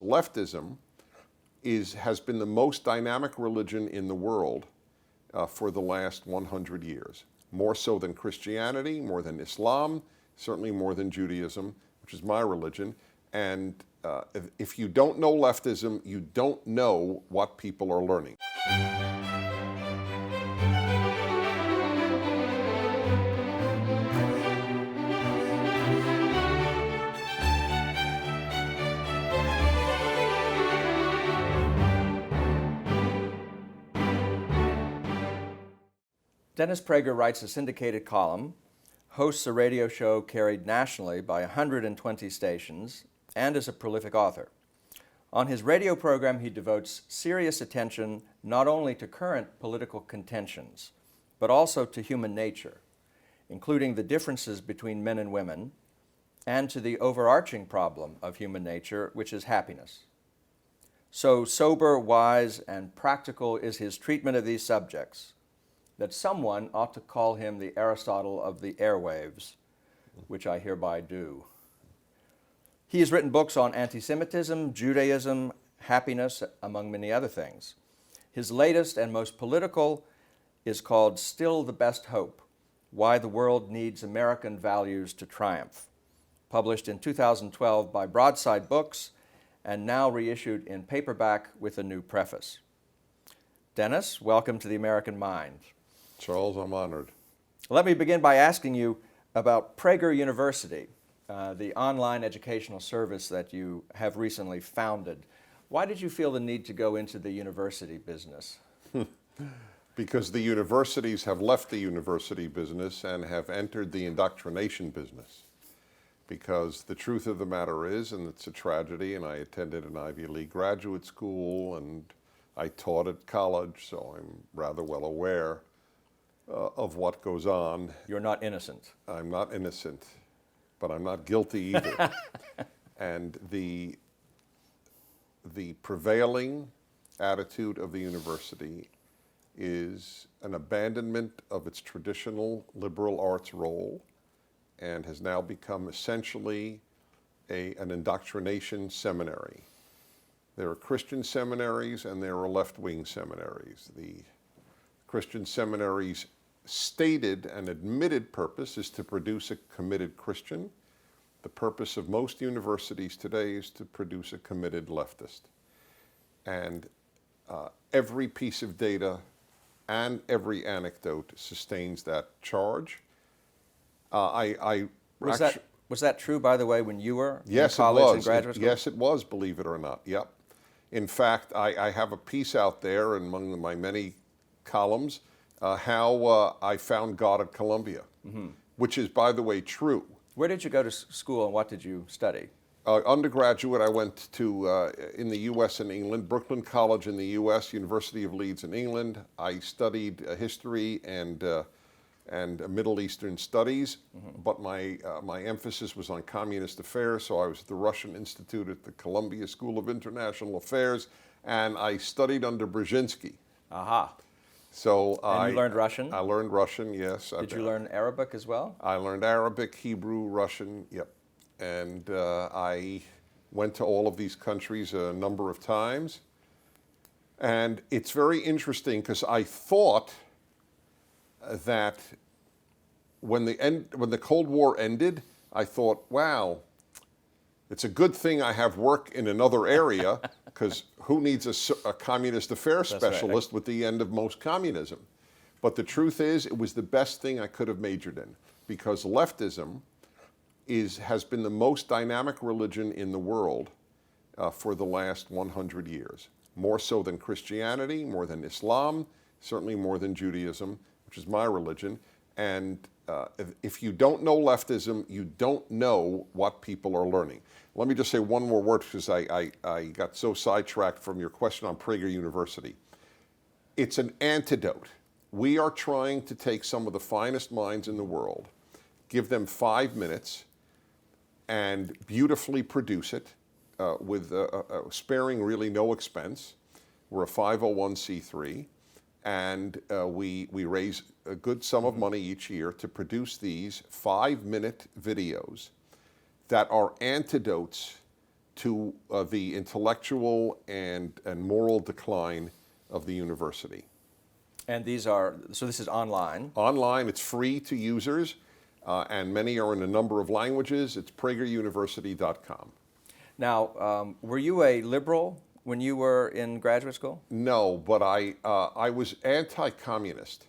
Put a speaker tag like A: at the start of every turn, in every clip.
A: Leftism has been the most dynamic religion in the world for the last 100 years. More so than Christianity, more than Islam, certainly more than Judaism, which is my religion. And if you don't know leftism, you don't know what people are learning.
B: Dennis Prager writes a syndicated column, hosts a radio show carried nationally by 120 stations, and is a prolific author. On his radio program, he devotes serious attention not only to current political contentions, but also to human nature, including the differences between men and women, and to the overarching problem of human nature, which is happiness. So sober, wise, and practical is his treatment of these subjects that someone ought to call him the Aristotle of the airwaves, which I hereby do. He has written books on anti-Semitism, Judaism, happiness, among many other things. His latest and most political is called Still the Best Hope: Why the World Needs American Values to Triumph, published in 2012 by Broadside Books and now reissued in paperback with a new preface. Dennis, welcome to the American Mind.
A: Charles, I'm honored.
B: Let me begin by asking you about Prager University, the online educational service that you have recently founded. Why did you feel the need to go into the university business?
A: Because the universities have left the university business and have entered the indoctrination business. Because the truth of the matter is, and it's a tragedy, and I attended an Ivy League graduate school and I taught at college, so I'm rather well aware of what goes on.
B: You're not innocent.
A: I'm not innocent, but I'm not guilty either. And the prevailing attitude of the university is an abandonment of its traditional liberal arts role and has now become essentially an indoctrination seminary. There are Christian seminaries and there are left-wing seminaries. The Christian seminaries' stated and admitted purpose is to produce a committed Christian. The purpose of most universities today is to produce a committed leftist. And every piece of data and every anecdote sustains that charge.
B: Was that true, by the way, when you were
A: in
B: college and graduate school?
A: Yes, it was, believe it or not. Yep. In fact, I have a piece out there among my many columns, how I found God at Columbia, which is, by the way, true.
B: Where did you go to school and what did you study?
A: Undergraduate, I went to, in the U.S. and England, Brooklyn College in the U.S., University of Leeds in England. I studied history and Middle Eastern studies, but my emphasis was on communist affairs, so I was at the Russian Institute at the Columbia School of International Affairs, and I studied under Brzezinski.
B: Aha.
A: So
B: and you learned Russian?
A: I learned Russian, yes.
B: Did you learn Arabic as well?
A: I learned Arabic, Hebrew, Russian, yep. And I went to all of these countries a number of times. And it's very interesting because I thought that when the Cold War ended, I thought, wow, it's a good thing I have work in another area because who needs a communist affairs specialist with the end of most communism? But the truth is, it was the best thing I could have majored in because leftism has been the most dynamic religion in the world for the last 100 years. More so than Christianity, more than Islam, certainly more than Judaism, which is my religion. And if you don't know leftism, you don't know what people are learning. Let me just say one more word because I got so sidetracked from your question on Prager University. It's an antidote. We are trying to take some of the finest minds in the world, give them 5 minutes, and beautifully produce it with sparing really no expense. We're a 501c3. And we raise a good sum of money each year to produce these 5-minute videos that are antidotes to the intellectual and moral decline of the university.
B: And this is online.
A: Online, it's free to users, and many are in a number of languages. It's prageruniversity.com.
B: Now, were you a liberal when you were in graduate school?
A: No, but I was anti-communist,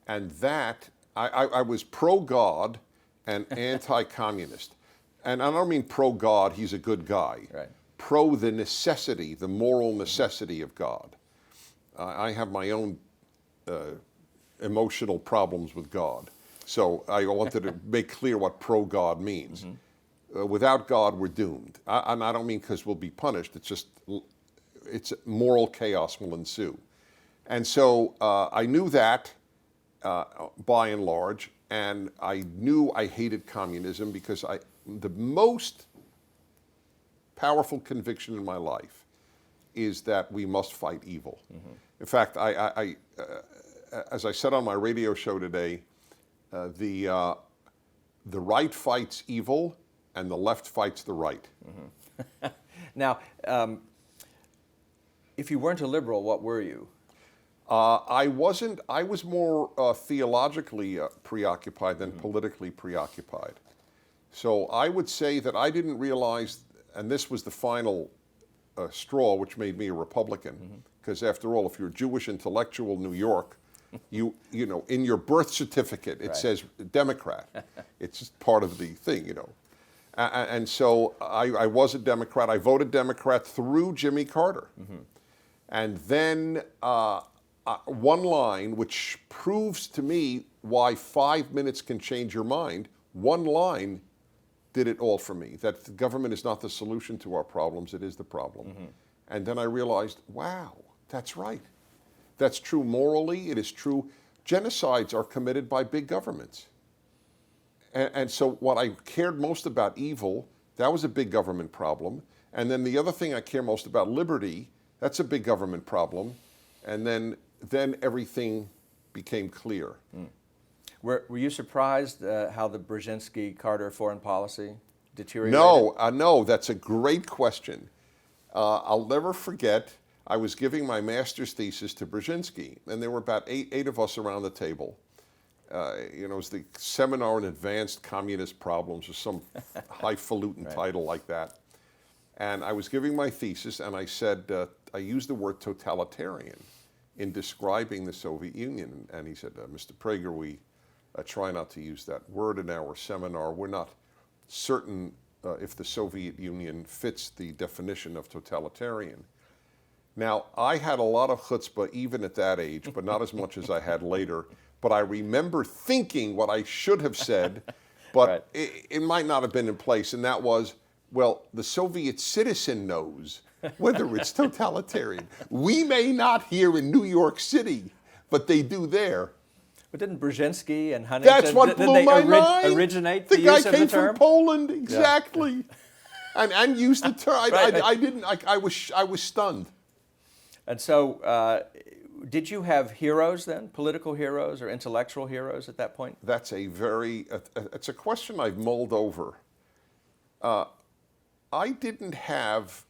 A: and that, I was pro-God and anti-communist. And I don't mean pro-God, he's a good guy.
B: Right.
A: Pro the necessity, the moral necessity of God. I have my own emotional problems with God. So I wanted to make clear what pro-God means. Without God, we're doomed. And I don't mean because we'll be punished. It's just, moral chaos will ensue. And so I knew that by and large, and I knew I hated communism because the most powerful conviction in my life is that we must fight evil. In fact, as I said on my radio show today, the right fights evil and the left fights the right.
B: Now, if you weren't a liberal, what were you?
A: I was more theologically preoccupied than politically preoccupied. So I would say that I didn't realize, and this was the final straw which made me a Republican, because after all, if you're a Jewish intellectual in New York, you know, in your birth certificate, it says Democrat. It's just part of the thing, you know. And so I was a Democrat. I voted Democrat through Jimmy Carter. And then one line, which proves to me why 5 minutes can change your mind, one line did it all for me, that the government is not the solution to our problems, it is the problem. And then I realized, wow, that's right. That's true morally, it is true. Genocides are committed by big governments. And so what I cared most about evil, that was a big government problem. And then the other thing I care most about, liberty, that's a big government problem. And then everything became clear.
B: Were you surprised how the Brzezinski-Carter foreign policy deteriorated?
A: No, that's a great question. I'll never forget, I was giving my master's thesis to Brzezinski, and there were about eight of us around the table. It was the Seminar on Advanced Communist Problems, or some highfalutin title like that. And I was giving my thesis, and I said, I used the word totalitarian in describing the Soviet Union. And he said, Mr. Prager, we try not to use that word in our seminar. We're not certain if the Soviet Union fits the definition of totalitarian. Now, I had a lot of chutzpah even at that age, but not as much as I had later. But I remember thinking what I should have said, but it might not have been in place, and that was, well, the Soviet citizen knows whether it's totalitarian. We may not here in New York City, but they do there.
B: But didn't Brzezinski and Huntington,
A: That's what blew my mind.
B: Originate
A: the
B: the
A: guy
B: use of the
A: came
B: term?
A: from Poland, exactly, and used the term. I was stunned.
B: And so, did you have heroes then, political heroes or intellectual heroes at that point?
A: That's it's a question I've mulled over. I didn't have,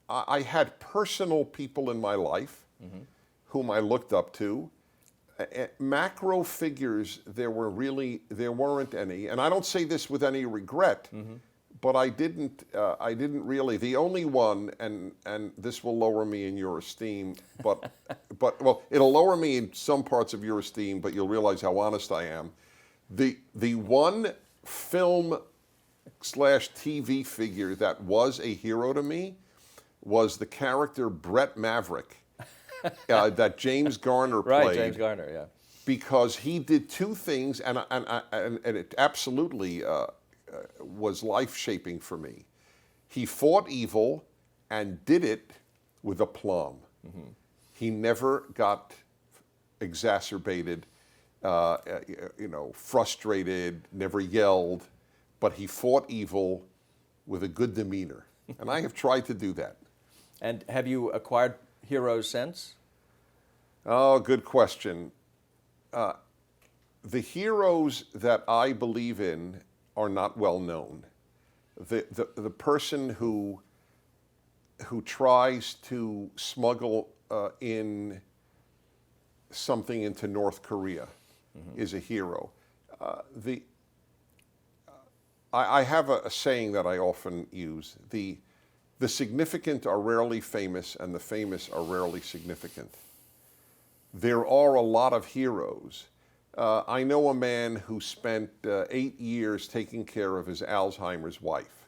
A: I had personal people in my life whom I looked up to. Macro figures, there weren't any, and I don't say this with any regret, but I didn't really. The only one, and this will lower me in your esteem, but well, it'll lower me in some parts of your esteem, but you'll realize how honest I am. The one film/TV figure that was a hero to me was the character Brett Maverick. That James Garner played.
B: Right, James Garner, yeah.
A: Because he did two things, and it absolutely was life-shaping for me. He fought evil and did it with aplomb. He never got exacerbated, frustrated, never yelled, but he fought evil with a good demeanor. And I have tried to do that.
B: And have you acquired heroes since?
A: Oh, good question. The heroes that I believe in are not well known. The person who who tries to smuggle in something into North Korea is a hero. I have a saying that I often use. The significant are rarely famous, and the famous are rarely significant. There are a lot of heroes. I know a man who spent 8 years taking care of his Alzheimer's wife.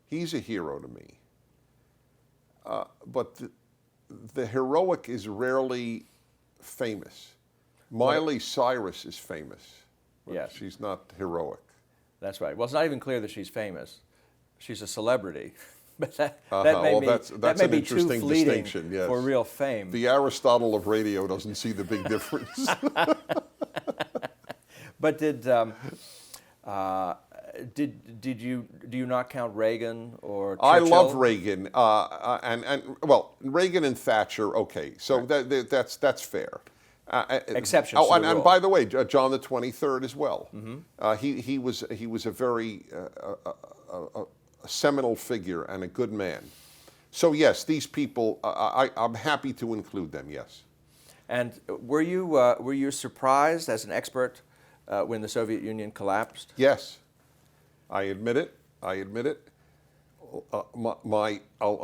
A: He's a hero to me. But the heroic is rarely famous. Miley Cyrus is famous. But
B: Yes.
A: she's not heroic.
B: That's right. Well, it's not even clear that she's famous. She's a celebrity. But that
A: Well, that's
B: may
A: an
B: be too
A: interesting
B: fleeting
A: distinction, yes.
B: for real fame.
A: The Aristotle of radio doesn't see the big difference.
B: But do you not count Reagan or Churchill?
A: I love Reagan, well, Reagan and Thatcher. Okay, so that's fair.
B: Exceptions to the
A: and
B: rule.
A: by the way, John the 23rd as well. He was a very a seminal figure and a good man. So yes, these people, I'm happy to include them. Yes.
B: And were you surprised as an expert when the Soviet Union collapsed?
A: Yes, I admit it. I'll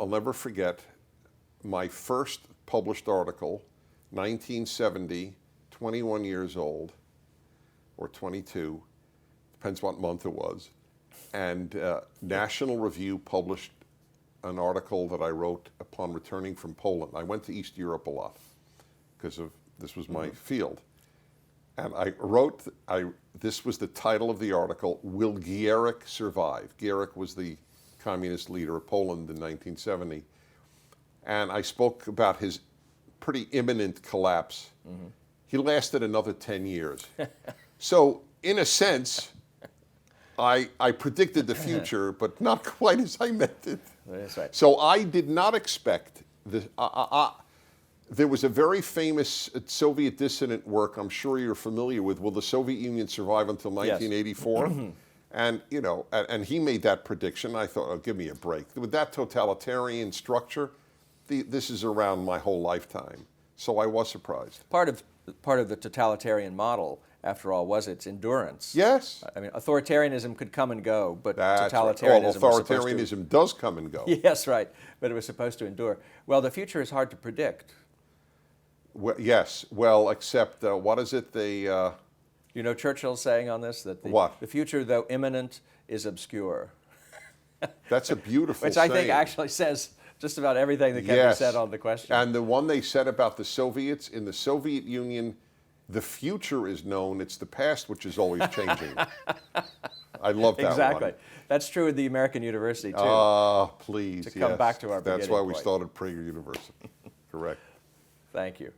A: never forget my first published article, 1970, 21 years old, or 22, depends what month it was, and National Review published an article that I wrote upon returning from Poland. I went to East Europe a lot because this was my field. And I wrote, this was the title of the article, Will Gierek Survive? Gierek was the communist leader of Poland in 1970. And I spoke about his pretty imminent collapse. He lasted another 10 years. So, in a sense, I predicted the future, but not quite as I meant it.
B: That's right.
A: So I did not expect this. There was a very famous Soviet dissident work, I'm sure you're familiar with, Will the Soviet Union Survive Until 1984?
B: Yes.
A: And, you know, and he made that prediction. I thought, oh, give me a break. With that totalitarian structure, this is around my whole lifetime. So I was surprised.
B: Part of the totalitarian model, after all, was its endurance.
A: Yes.
B: I mean, authoritarianism could come and go, but
A: That's right.
B: totalitarianism
A: Well,
B: was supposed to...
A: authoritarianism does come and go.
B: Yes, right. But it was supposed to endure. Well, the future is hard to predict.
A: Well, yes. Well, except, what is it?
B: You know Churchill's saying on this? That
A: What?
B: The future, though imminent, is obscure.
A: That's a beautiful
B: Which I think
A: saying.
B: actually says just about everything that can be
A: Yes.
B: said on the question.
A: And the one they said about the Soviets, in the Soviet Union, the future is known, it's the past which is always changing. I love that
B: Exactly.
A: one.
B: That's true in the American university, too.
A: Ah, please,
B: To come
A: yes.
B: back to our
A: That's
B: beginning
A: why we
B: point.
A: started Prager University. Correct.
B: Thank you.